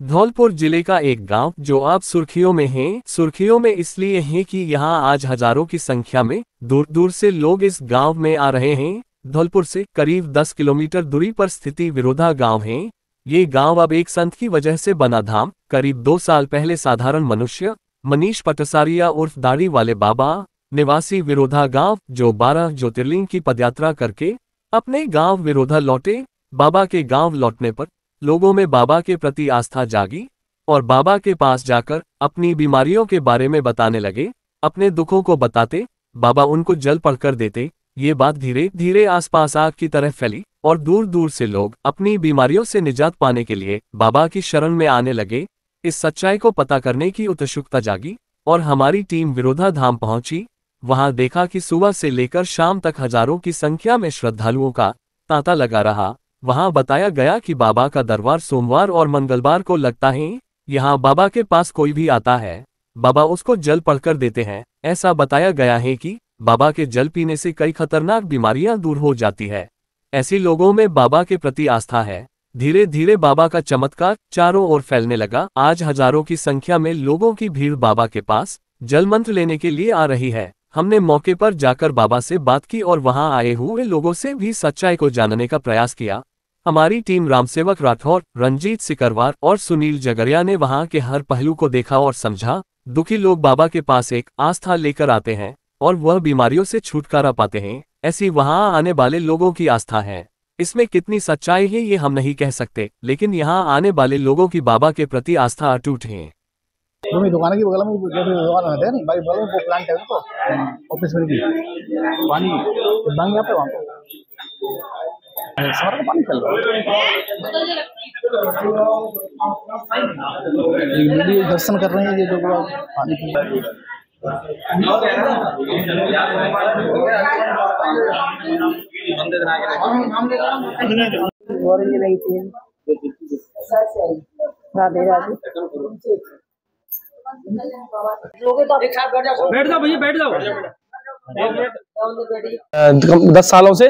धौलपुर जिले का एक गांव जो अब सुर्खियों में है। सुर्खियों में इसलिए है कि यहां आज हजारों की संख्या में दूर दूर से लोग इस गांव में आ रहे हैं। धौलपुर से करीब 10 किलोमीटर दूरी पर स्थिति विरोधा गांव है। ये गांव अब एक संत की वजह से बना धाम। करीब 2 साल पहले साधारण मनुष्य मनीष पटसारिया उर्फ दाढ़ी वाले बाबा निवासी विरोधा गांव जो 12 ज्योतिर्लिंग की पदयात्रा करके अपने गांव विरोधा लौटे। बाबा के गांव लौटने पर लोगों में बाबा के प्रति आस्था जागी और बाबा के पास जाकर अपनी बीमारियों के बारे में बताने लगे। अपने दुखों को बताते बाबा उनको जल पढ़कर देते। ये बात धीरे धीरे आसपास आग की तरह फैली और दूर दूर से लोग अपनी बीमारियों से निजात पाने के लिए बाबा की शरण में आने लगे। इस सच्चाई को पता करने की उत्सुकता जागी और हमारी टीम विरोधा धाम पहुंची। वहां देखा कि सुबह से लेकर शाम तक हजारों की संख्या में श्रद्धालुओं का तांता लगा रहा। वहां बताया गया कि बाबा का दरबार सोमवार और मंगलवार को लगता है। यहां बाबा के पास कोई भी आता है बाबा उसको जल पढ़कर देते हैं। ऐसा बताया गया है कि बाबा के जल पीने से कई खतरनाक बीमारियां दूर हो जाती है। ऐसे लोगों में बाबा के प्रति आस्था है। धीरे धीरे बाबा का चमत्कार चारों ओर फैलने लगा। आज हजारों की संख्या में लोगों की भीड़ बाबा के पास जल मंत्र लेने के लिए आ रही है। हमने मौके पर जाकर बाबा से बात की और वहां आए हुए लोगों से भी सच्चाई को जानने का प्रयास किया। हमारी टीम रामसेवक राठौर, रंजीत सिकरवार और सुनील जगरिया ने वहां के हर पहलू को देखा और समझा। दुखी लोग बाबा के पास एक आस्था लेकर आते हैं और वह बीमारियों से छुटकारा पाते हैं। ऐसी वहां आने वाले लोगों की आस्था है। इसमें कितनी सच्चाई है ये हम नहीं कह सकते, लेकिन यहाँ आने वाले लोगों की बाबा के प्रति आस्था अटूट है। दुकान की बगल में दुकान है ना भाई, बगल में वो प्लांट है उसको ऑफिस में भी पानी बंद यहाँ पे वहाँ सारा का पानी चल रहा है। दर्शन कर रहे हैं ये जो पानी पी रहे हैं। राधे राधे। बैठ जाओ भैया, बैठ जाओ। 10 सालों से,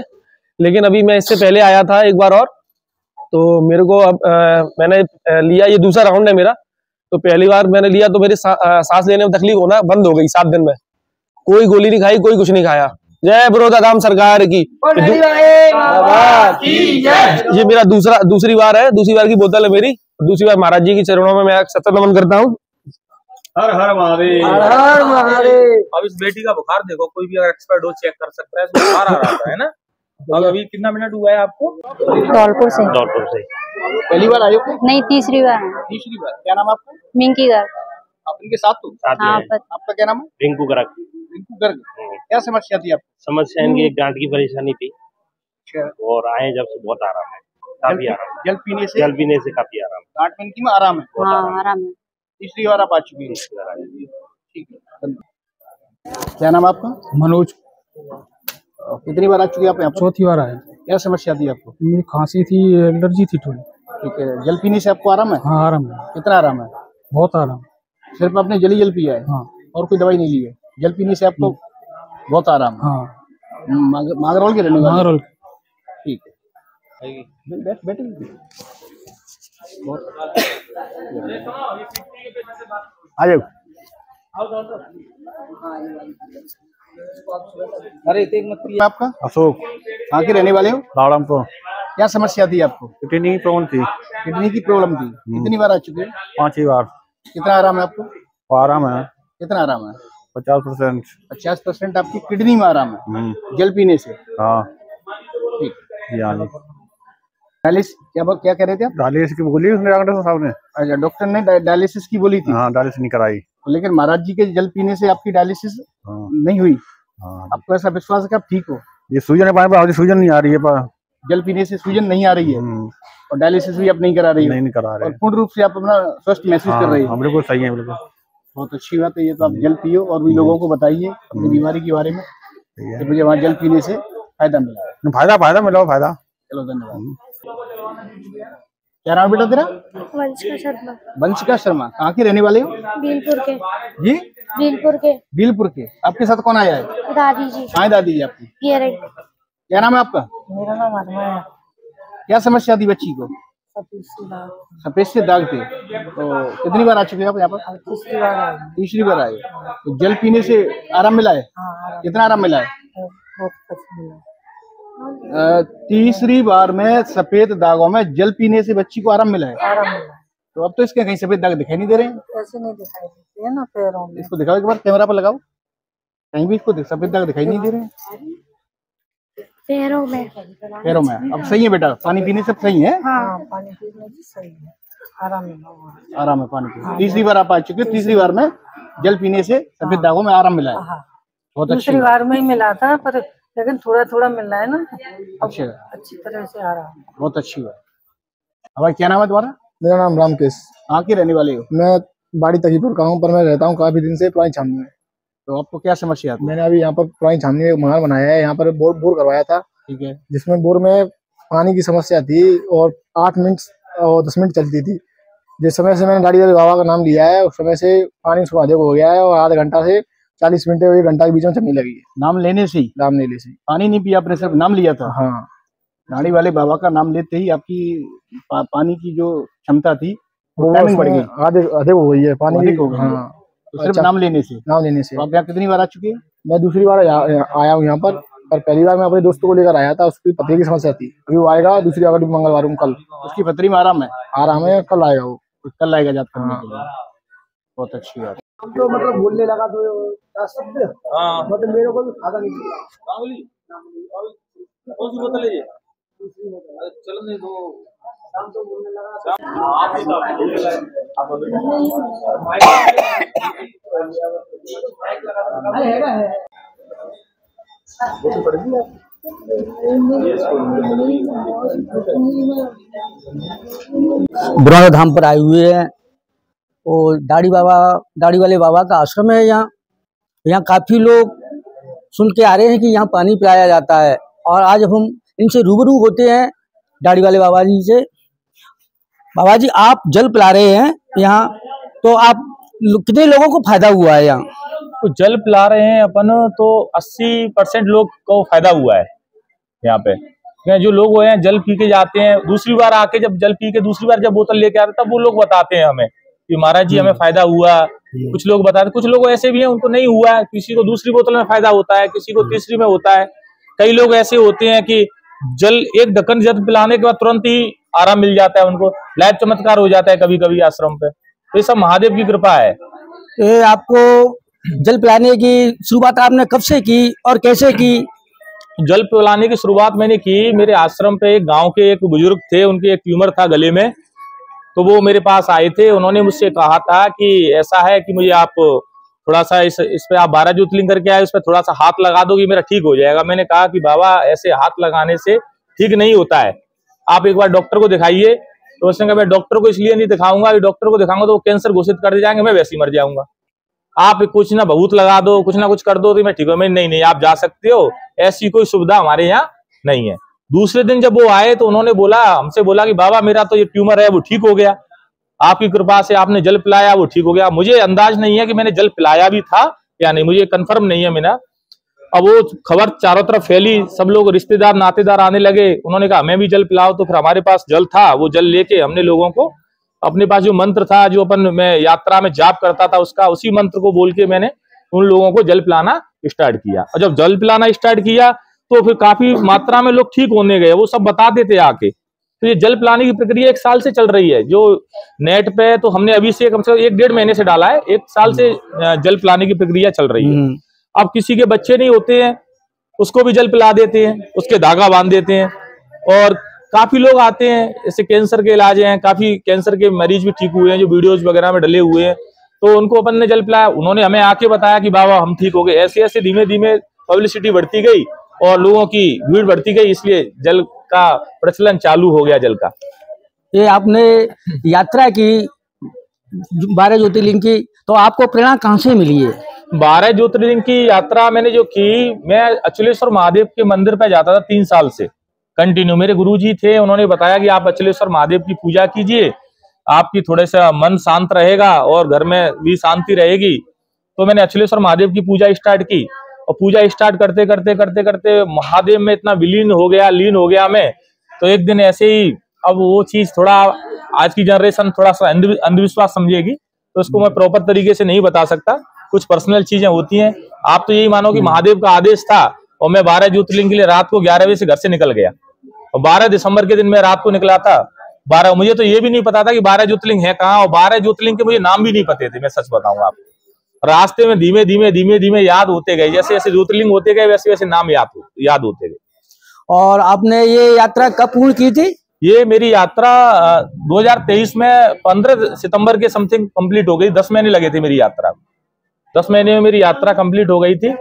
लेकिन अभी मैं इससे पहले आया था एक बार और, तो मेरे को अब मैंने लिया, ये दूसरा राउंड है मेरा। तो पहली बार मैंने लिया तो मेरे सांस लेने में तकलीफ होना बंद हो गई। 7 दिन में कोई गोली नहीं खाई, कोई कुछ नहीं खाया। जय विरोधा धाम सरकार की। ये मेरा दूसरी बार है, दूसरी बार की बोतल है मेरी। दूसरी बार महाराज जी की चरणों में मैं सत्तर नमन करता हूँ। हर हर महादेव, हर हर महादेव। अब इस बेटी का बुखार देखो, कोई भी अगर एक्सपर्ट हो चेक कर सकता है। बुखार आ रहा है ना। अब अभी कितना मिनट हुआ है आपको? धौलपुर से। धौलपुर से पहली बार आए हो? नहीं, तीसरी बार। तीसरी बार। क्या नाम आपका? मिंकी गर्ग। आप इनके साथ तो? हाँ, आपका क्या नाम है? रिंकू गर्ग। रिंकू गर्ग। क्या समस्या थी आपको? समस्या इनकी एक गांठ की परेशानी थी और आए जब से बहुत आराम है, काफी आराम। जल पीने से काफी आराम। गांठ में इनकी में आराम है? हाँ, आराम है। तीसरी बार आप आ चुकी हैं? ठीक है। क्या नाम आपका? मनोज। कितनी बार आ चुकी है आप यहाँ पर? चौथी बार आए। क्या समस्या थी आपको? मेरी खांसी थी, एलर्जी थी थोड़ी। ठीक है। जल पीने से आपको आराम है? हाँ, आराम है। कितना आराम है? बहुत आराम। सिर्फ आपने जल पिया है? हाँ। और कोई दवाई नहीं ली है? जल पीने से आपको बहुत आराम है? हाँ। मागरोल के रहने वाले? मागरोल। ठीक है। बैठे आ जाओ। अरे आपका? अशोक। कहाँ के रहने वाले हो? रावड़मपुर। क्या समस्या थी आपको? किडनी की प्रॉब्लम थी। किडनी की प्रॉब्लम थी। कितनी बार आ चुके हैं? 5 बार। कितना आराम है आपको? आराम है। कितना आराम है? 50%। 50% आपकी किडनी में आराम है जल पीने से? हाँ। ठीक। जी। डायलिसिस क्या कह रहे थे आप? डायलिसिस की बोली उसने डॉक्टर साहब ने। अच्छा, डॉक्टर ने डायलिसिस की बोली थी? हाँ, डायलिसिस नहीं कराई। लेकिन महाराज जी के जल पीने से आपकी डायलिसिस नहीं हुई? हाँ। आपको ऐसा विश्वास है कि आप ठीक हो? ये सूजन है, सूजन नहीं आ रही है। जल पीने से सूजन नहीं आ रही है और डायलिसिस भी आप नहीं करा रही है? नहीं करा रहे। और पूर्ण रूप से आप अपना स्वस्थ महसूस कर रहे हैं? बिल्कुल सही है, बिल्कुल। बहुत अच्छी बात है ये। तो आप जल पियो और भी लोगों को बताइए अपनी बीमारी के बारे में कि मुझे वहाँ जल पीने से फायदा मिला है। फायदा मिला। फायदा। चलो, धन्यवाद। क्या नाम बेटा तेरा? वंशिका शर्मा। वंशिका शर्मा। कहाँ के रहने वाले हो? बीलपुर के। जी? बीलपुर के। आपके साथ कौन आया है? दादी जी। कहाँ है दादी जी आपकी? ये रही। क्या नाम है आपका? मेरा नाम आत्मा है। क्या समस्या थी बच्ची को? सफेद से दाग थे। तो कितनी बार आ चुके हैं आप यहाँ पर? तीसरी बार आए। तो जल पीने से आराम मिला है? कितना आराम मिला है? तीसरी बार में सफेद दागों में जल पीने से बच्ची को आराम मिला है। तो अब तो इसके कहीं सफेद दाग दिखाई नहीं दे रहे हैं। ऐसे नहीं दिखाई देते हैं ना पैरों में। इसको दिखाओ एक बार, कैमरा पर लगाओ, कहीं भी इसको सफेद दाग दिखाई नहीं दे रहे हैं। पैरों में। पैरों में अब सही है बेटा, पानी पीने से सही है। हाँ, पानी पीने से सही है, आराम है। आराम है पानी पीने। तीसरी बार आप आ चुके हैं, तीसरी बार में जल पीने से सफेद दागों में आराम मिला है। बहुत अच्छी दूसरी बार में ही मिला था, पर लेकिन थोड़ा थोड़ा मिल रहा है ना। अच्छा, अच्छी तरह से आ रहा है। बहुत अच्छी बात। भाई क्या नाम है तुम्हारा? मेरा नाम रामकेश। कहाँ के रहने वाले हो? मैं बाड़ी तकीपुर का हूँ, पर मैं रहता हूँ काफी दिन से पुरानी छावनी में। तो आपको क्या समस्या थी? मैंने अभी यहाँ पर पुरानी छावनी में मकान बनाया है, यहाँ पर बोर करवाया था। ठीक है। जिसमें बोर में पानी की समस्या थी और 8 मिनट और 10 मिनट चलती थी। जिस समय से मैंने गाड़ी वाले बाबा का नाम लिया है, उस समय से पानी सुबह अधिक हो गया है और आधा घंटा से 40 मिनट और 1 घंटा के बीच में चलने लगी है। नाम लेने से ही? नाम लेने से। पानी नहीं पिया आपने, सिर्फ नाम लिया था? हाँ। गाड़ी वाले बाबा का नाम लेते ही आपकी पानी की जो क्षमता थी वो टाइमिंग बढ़ गई, अधिक हो गई है पानी की। हाँ, तो सिर्फ नाम लेने से। नाम लेने से। तो आप यहाँ कितनी बार आ चुके हैं? मैं दूसरी बार आया हूँ यहाँ पर पहली बार मैं अपने दोस्तों को लेकर आया था, उसकी पथरी की समस्या थी। अभी वो आएगा दूसरी बार मंगलवार को, कल। उसकी पथरी में आराम है? आराम है, कल आएगा वो। कल आएगा जाप करने के लिए। बहुत अच्छी बात। तो मतलब बोलने लगा तो मतलब मेरे को भी खादा नहीं चलो नहीं तो शाम को बोलने लगा। बुराना धाम पर आए हुए हैं और दाढ़ी वाले बाबा का आश्रम है। यहाँ काफी लोग सुन के आ रहे हैं कि यहाँ पानी पिलाया जाता है। और आज हम इनसे रूबरू होते हैं, दाढ़ी वाले बाबा जी से। बाबा जी, आप जल पिला रहे हैं यहाँ, तो आप कितने लोगों को फायदा हुआ है यहाँ? तो जल पिला रहे हैं अपन, तो 80% लोग को फायदा हुआ है यहाँ पे। जो लोग वो हैं जल पी के जाते हैं, दूसरी बार आके जब जल पी के दूसरी बार जब बोतल लेके आते हैं तब वो लोग बताते हैं हमें कि महाराज जी हमें फायदा हुआ। कुछ लोग बताते, कुछ लोग ऐसे भी हैं उनको नहीं हुआ है, किसी को दूसरी बोतल में फायदा होता है, किसी को तीसरी में होता है। कई लोग ऐसे होते हैं कि जल एक ढक्कन जल पिलाने के बाद तुरंत ही आराम मिल जाता है उनको, लाइव चमत्कार हो जाता है कभी कभी आश्रम पे। तो ये सब महादेव की कृपा है। ये आपको जल पिलाने की शुरुआत आपने कब से की और कैसे की? जल पिलाने की शुरुआत मैंने की, मेरे आश्रम पे एक गांव के एक बुजुर्ग थे, उनके एक ट्यूमर था गले में। तो वो मेरे पास आए थे, उन्होंने मुझसे कहा था कि ऐसा है कि मुझे आप थोड़ा सा इस पे आप 12 ज्योतिर्लिंग करके आए, उस पर थोड़ा सा हाथ लगा दो कि मेरा ठीक हो जाएगा। मैंने कहा कि बाबा ऐसे हाथ लगाने से ठीक नहीं होता है, आप एक बार डॉक्टर को दिखाइए। तो उसने कहा मैं डॉक्टर को इसलिए नहीं दिखाऊंगा, डॉक्टर को दिखाऊंगा तो वो कैंसर घोषित कर दे जाएंगे, मैं वैसे ही मर जाऊंगा। आप कुछ ना बहुत लगा दो, कुछ ना कुछ कर दो तो मैं ठीक हो। मैं नहीं आप जा सकते हो, ऐसी कोई सुविधा हमारे यहाँ नहीं है। दूसरे दिन जब वो आए तो उन्होंने हमसे बोला कि बाबा मेरा तो ये ट्यूमर है वो ठीक हो गया, आपकी कृपा से आपने जल पिलाया वो ठीक हो गया। मुझे अंदाज नहीं है कि मैंने जल पिलाया भी था या नहीं, मुझे कंफर्म नहीं है मेरा। अब वो खबर चारों तरफ फैली, सब लोग रिश्तेदार नातेदार आने लगे, उन्होंने कहा हमें भी जल पिलाओ। तो फिर हमारे पास जल था, वो जल लेके हमने लोगों को अपने पास जो मंत्र था जो मैं यात्रा में जाप करता था उसका, उसी मंत्र को बोल के मैंने उन लोगों को जल पिलाना स्टार्ट किया। और जब जल पिलाना स्टार्ट किया तो फिर काफी मात्रा में लोग ठीक होने गए, वो सब बताते थे आके। तो ये जल पिलाने की प्रक्रिया 1 साल से चल रही है, जो नेट पे तो हमने अभी से कम से कम 1-1.5 महीने से डाला है। 1 साल से जल पिलाने की प्रक्रिया चल रही है। अब किसी के बच्चे नहीं होते हैं उसको भी जल पिला देते हैं, उसके धागा बांध देते हैं। और काफी लोग आते हैं, जैसे कैंसर के इलाज हैं, काफी कैंसर के मरीज भी ठीक हुए हैं जो वीडियोज वगैरह में डले हुए हैं, तो उनको अपन ने जल पिलाया। उन्होंने हमें आके बताया कि बाबा हम ठीक हो गए। ऐसे ऐसे धीमे धीमे पब्लिसिटी बढ़ती गई और लोगों की भीड़ बढ़ती गई, इसलिए जल का प्रचलन चालू हो गया जल का। ये आपने यात्रा की 12 ज्योतिर्लिंग की, तो आपको प्रेरणा कहाँ से मिली है? 12 ज्योतिर्लिंग की यात्रा मैंने जो की, मैं अचलेश्वर महादेव के मंदिर पे जाता था 3 साल से कंटिन्यू। मेरे गुरुजी थे, उन्होंने बताया कि आप अचलेश्वर महादेव की पूजा कीजिए, आपकी थोड़ा सा मन शांत रहेगा और घर में भी शांति रहेगी। तो मैंने अचलेश्वर महादेव की पूजा स्टार्ट की और पूजा स्टार्ट करते करते महादेव में इतना लीन हो गया मैं। तो एक दिन ऐसे ही अब वो चीज थोड़ा आज की जनरेशन थोड़ा सा अंधविश्वास समझेगी, तो उसको मैं प्रॉपर तरीके से नहीं बता सकता। कुछ पर्सनल चीजें होती हैं। आप तो यही मानो कि महादेव का आदेश था और मैं 12 ज्योतिर्लिंग के लिए रात को 11 बजे से घर से निकल गया और 12 दिसंबर के दिन मैं रात को निकला था। 12 मुझे तो ये भी नहीं पता था कि 12 ज्योतिर्लिंग है कहाँ, और 12 ज्योतिर्लिंग के मुझे नाम भी नहीं पते थे, मैं सच बताऊं आपको। रास्ते में धीमे धीमे याद होते गए, जैसे जैसे ज्योतिर्लिंग होते गए वैसे वैसे नाम याद होते गए। और आपने ये यात्रा कब पूर्ण की थी? ये मेरी यात्रा 2023 में 15 सितंबर के समथिंग कंप्लीट हो गई। 10 महीने लगे थे मेरी यात्रा, 10 महीने में मेरी यात्रा कंप्लीट हो गई थी।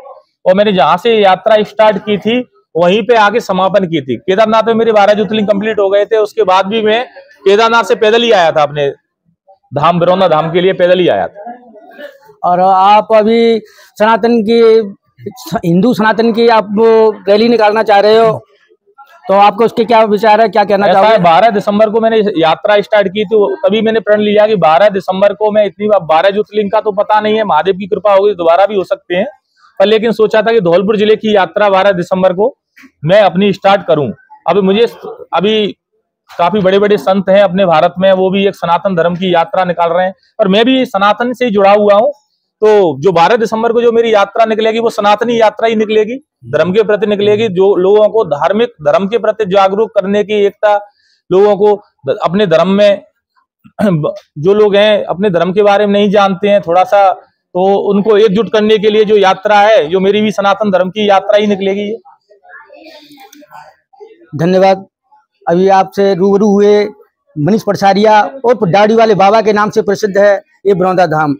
और मैंने जहां से यात्रा स्टार्ट की थी वहीं पे आके समापन की थी। केदारनाथ में मेरे 12 ज्योतिर्लिंग कंप्लीट हो गए थे। उसके बाद भी मैं केदारनाथ से पैदल ही आया था, अपने धाम बिरौना धाम के लिए पैदल ही आया था। और आप अभी सनातन की, हिंदू सनातन की आप रैली निकालना चाह रहे हो, तो आपको उसके क्या विचार है, क्या कहना चाहोगे? 12 दिसंबर को मैंने यात्रा स्टार्ट की थी, तभी मैंने प्रण लिया कि 12 दिसंबर को मैं इतनी बार 12 ज्योतिर्लिंग का तो पता नहीं है, महादेव की कृपा होगी दोबारा भी हो सकते हैं, पर लेकिन सोचा था कि धौलपुर जिले की यात्रा 12 दिसंबर को मैं अपनी स्टार्ट करूं। अभी काफी बड़े बड़े संत हैं अपने भारत में, वो भी एक सनातन धर्म की यात्रा निकाल रहे हैं, और मैं भी सनातन से जुड़ा हुआ हूं। तो जो 12 दिसंबर को जो मेरी यात्रा निकलेगी वो सनातनी यात्रा ही निकलेगी, धर्म के प्रति निकलेगी, जो लोगों को धार्मिक धर्म के प्रति जागरूक करने की, एकता, लोगों को अपने धर्म में जो लोग हैं अपने धर्म के बारे में नहीं जानते हैं थोड़ा सा, तो उनको एकजुट करने के लिए जो यात्रा है, जो मेरी भी सनातन धर्म की यात्रा ही निकलेगी। धन्यवाद। अभी आपसे रूबरू हुए मनीष पटसारिया और दाढ़ी वाले बाबा के नाम से प्रसिद्ध है ये बिरौंदा धाम।